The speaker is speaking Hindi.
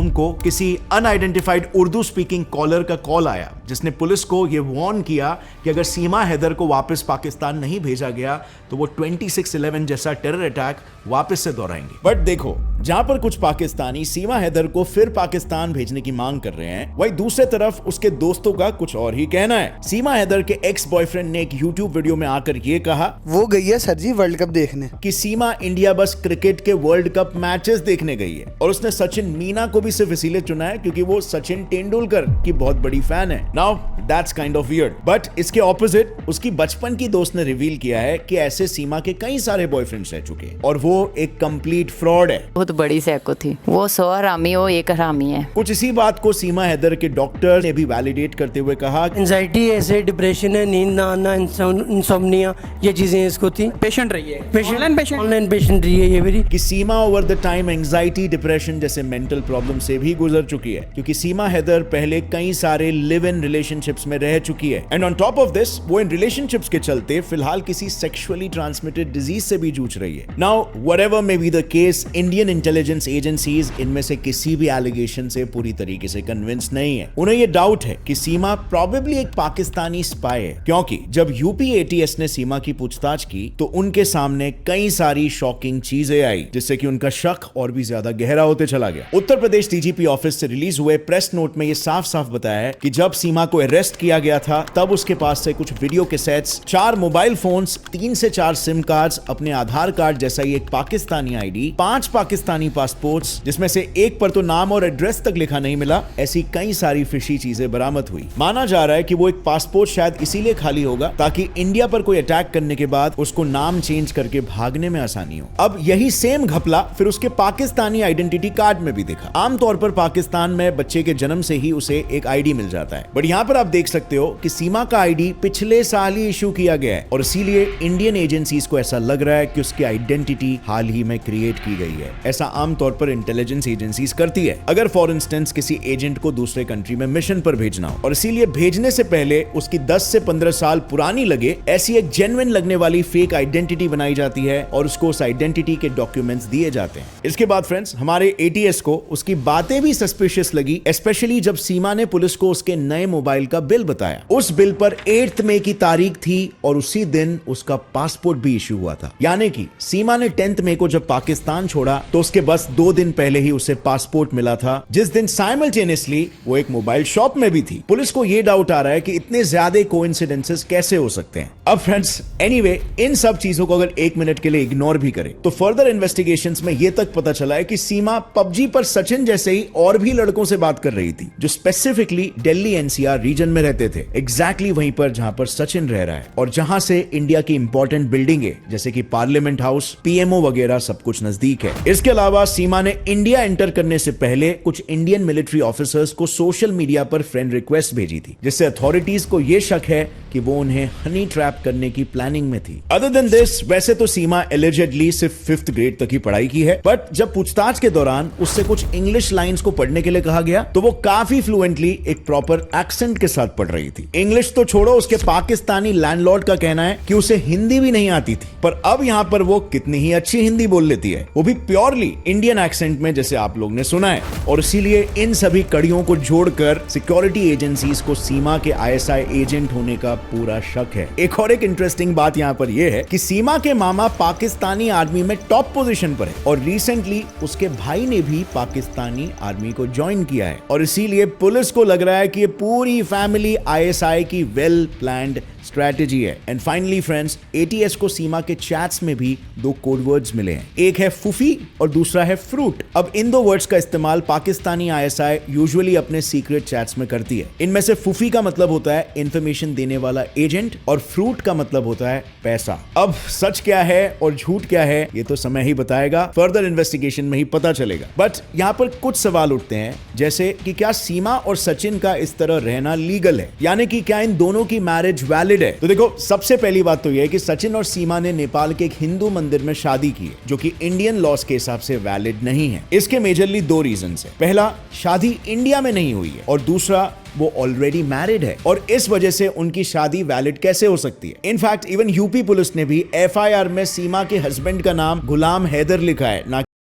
होम को किसी अनआइडेंटिफाइड उर्दू स्पीकिंग कॉलर का कॉल आया, जिसने पुलिस को यह वार्न किया कि अगर सीमा हैदर को वापस पाकिस्तान नहीं भेजा गया तो वो 26/11 जैसा टेरर अटैक वापस से दोहराएंगे। बट देखो, जहां पर कुछ पाकिस्तानी सीमा हैदर को फिर पाकिस्तान भेजने की मांग कर रहे हैं, वहीं दूसरे तरफ उसके दोस्तों का कुछ और ही कहना है। सीमा हैदर के एक्स बॉयफ्रेंड ने एक यूट्यूब वीडियो में आकर ये कहा, वो गई है सर जी वर्ल्ड कप देखने, कि सीमा इंडिया बस क्रिकेट के वर्ल्ड कप मैचेस देखने गई है, और उसने सचिन मीना को भी सिर्फ इसीलिए चुना है क्योंकि वो सचिन तेंदुलकर की बहुत बड़ी फैन है। Now that's kind of weird, but इसके ऑपोजिट उसकी बचपन की दोस्त ने रिवील किया है कि ऐसे सीमा के कई सारे बॉयफ्रेंड्स रह चुके हैं और वो एक कंप्लीट फ्रॉड है। बहुत बड़ी सैको थी, वो 100 हरामी हो 1 हरामी है। कुछ इसी बात को सीमा हैदर के डॉक्टर ने भी वैलिडेट करते हुए कहा, एंजाइटी ऐसे डिप्रेशन है, नींद ना आना, इंसोम्निया, ये चीजें इसको थी। पेशेंट रही है, ऑनलाइन पेशेंट रही है ये मेरी। कि Seema over the time anxiety, depression जैसे मेंटल प्रॉब्लम से भी गुजर चुकी है, क्योंकि सीमा हैदर पहले कई सारे लिव इन रिलेशनशिप्स में रह चुकी है। And on top of this, वो इन रिलेशनशिप्स के चलते फिलहाल किसी सेक्सुअली ट्रांसमिटेड डिजीज से भी जूझ रही है। Now whatever may be the case, Indian intelligence agencies इनमें से किसी भी एलिगेशन से पूरी तरीके से कन्विंस नहीं है। उन्हें यह डाउट है कि सीमा प्रोबेबली एक पाकिस्तानी स्पाई है, क्योंकि जब यूपी एटीएस ने सीमा की पूछताछ की तो उनके सामने कई सारी शॉकिंग चीजें आई, जिससे कि उनका शक और भी ज्यादा गहरा होते चला गया। उत्तर प्रदेश डीजीपी ऑफिस से रिलीज हुए प्रेस नोट में यह साफ साफ बताया है कि जब सीमा को अरेस्ट किया गया था तब उसके पास से कुछ वीडियो कैसेट्स, 4 मोबाइल फोन्स, 3 से 4 सिम कार्ड्स, अपने आधार कार्ड जैसा ही एक पाकिस्तानी आईडी, 5 पाकिस्तानी पासपोर्ट्स, जिसमें से एक पर तो नाम और एड्रेस तक लिखा नहीं मिला, ऐसी कई सारी फिशी चीजें बरामद हुई। माना जा रहा है कि वो एक पासपोर्ट शायद इसीलिए खाली होगा ताकि इंडिया पर कोई अटैक करने के बाद उसको नाम चेंज करके भागने में आसानी हो। अब यही सेम घपला फिर उसके पाकिस्तानी आइडेंटिटी कार्ड में भी दिखा। आमतौर पर पाकिस्तान में बच्चे के जन्म से ही उसे एक आईडी मिल जाता है, बट यहाँ पर आप देख सकते हो कि सीमा का आईडी पिछले साल ही इशू किया गया है, और इसीलिए इंडियन एजेंसीज को ऐसा लग रहा है कि उसकी आइडेंटिटी हाल ही में क्रिएट की गई है। ऐसा आमतौर पर इंटेलिजेंस एजेंसीज करती है अगर फॉर इंस्टेंस किसी एजेंट को दूसरे कंट्री में मिशन पर भेजना हो, और इसीलिए भेजने से पहले उसकी 10 से 15 साल पुरानी लगे ऐसी एक जेन्युइन लगने वाली फेक आइडेंटिटी बनाई जाती है और उसको उस आइडेंटिटी के डॉक्यूमेंट्स दिए जाते हैं। इसके बाद फ्रेंड्स, हमारे एटीएस को उसकी बातें भी सस्पिशियस लगी, स्पेशली जब सीमा ने पुलिस को उसके नए मोबाइल का बिल बताया। उस बिल पर 8 मई की तारीख थी और उसी दिन उसका पासपोर्ट भी इश्यू हुआ था, यानी कि सीमा ने 10 मई को जब पाकिस्तान छोड़ा तो उसके बस 2 दिन पहले ही उसे पासपोर्ट मिला था, जिस दिन साइमल्टेनियसली वो एक मोबाइल शॉप में भी थी। पुलिस को यह डाउट आ रहा है कि इतने ज्यादा कोइंसिडेंसेस कैसे हो सकते हैं। अब फ्रेंड्स, एनीवे, इन सब चीजों को अगर 1 मिनट के लिए इग्नोर भी करें तो फर्दर इन्वेस्टिगेशंस में यह तक पता चला है कि सीमा पबजी पर सचिन जैसे ही और भी लड़कों से बात कर रही थी, जो स्पेसिफिकली दिल्ली एनसीआर रीजन में रहते थे, एग्जैक्टली वहीं पर जहां पर सचिन रह रहा है और जहां से इंडिया की इंपॉर्टेंट बिल्डिंग है जैसे कि पार्लियामेंट हाउस, पीएमओ वगैरह सब कुछ नजदीक है। इसके अलावा सीमा ने इंडिया एंटर करने से पहले कुछ इंडियन मिलिट्री ऑफिसर्स को सोशल मीडिया पर फ्रेंड रिक्वेस्ट भेजी थी, जिससे अथॉरिटीज को यह शक है कि वो उन्हें हनी ट्रैप करने की प्लानिंग में थी। अदर देन दिस, वैसे तो सीमा एलिजिडली सिर्फ 5th ग्रेड तक ही पढ़ाई की है, बट जब पूछताछ के दौरान उससे कुछ इंग्लिश लाइंस को पढ़ने के लिए कहा गया तो वो काफी फ्लुएंटली एक प्रॉपर एक्सेंट के साथ पढ़ रही थी। इंग्लिश तो छोड़ो, उसके पाकिस्तानी लैंडलॉर्ड का कहना है कि उसे हिंदी भी नहीं आती थी, पर अब यहां पर वो कितनी ही अच्छी हिंदी बोल लेती है, वो भी प्योरली इंडियन एक्सेंट में, जैसे आप लोग ने सुना है। और इसीलिए इन सभी कड़ियों को जोड़कर सिक्योरिटी एजेंसीज को सीमा के आईएसआई एजेंट होने का पूरा शक है। एक और एक इंटरेस्टिंग बात यहां पर यह है कि सीमा के मामा पाकिस्तानी आर्मी में टॉप पोजीशन पर है और रिसेंटली उसके भाई ने भी पाकिस्तानी आर्मी को ज्वाइन किया है, और इसीलिए पुलिस को लग रहा है कि ये पूरी फैमिली आईएसआई की वेल प्लान्ड स्ट्रैटेजी है। एंड फाइनली फ्रेंड्स, एटीएस को सीमा के चैट्स में भी 2 कोड वर्ड्स मिले हैं, एक है फूफी और दूसरा है फ्रूट। अब इन 2 वर्ड्स का इस्तेमाल पाकिस्तानी आईएसआई यूजुअली अपने सीक्रेट चैट्स में करती है। इनमें से फूफी का मतलब होता है इंफॉर्मेशन देने वाला एजेंट और फ्रूट का मतलब होता है पैसा। अब सच क्या है और झूठ क्या है ये तो समय ही बताएगा, फर्दर इन्वेस्टिगेशन में ही पता चलेगा। बट यहाँ पर कुछ सवाल उठते हैं, जैसे कि क्या सीमा और सचिन का इस तरह रहना लीगल है, यानी कि क्या इन दोनों की मैरिज वैलिड है? तो देखो, सबसे पहली बात तो यह है कि सचिन और सीमा ने नेपाल के एक हिंदू मंदिर में शादी की है, जो कि इंडियन लॉस के हिसाब से वैलिड नहीं है। इसके मेजरली 2 रीजंस है। पहला, शादी इंडिया में नहीं हुई है, और दूसरा, वो ऑलरेडी मैरिड है और इस वजह से उनकी शादी वैलिड कैसे हो सकती है। इनफैक्ट इवन यूपी पुलिस ने भी एफआईआर में सीमा के हस्बैंड का नाम गुलाम हैदर लिखा है, ना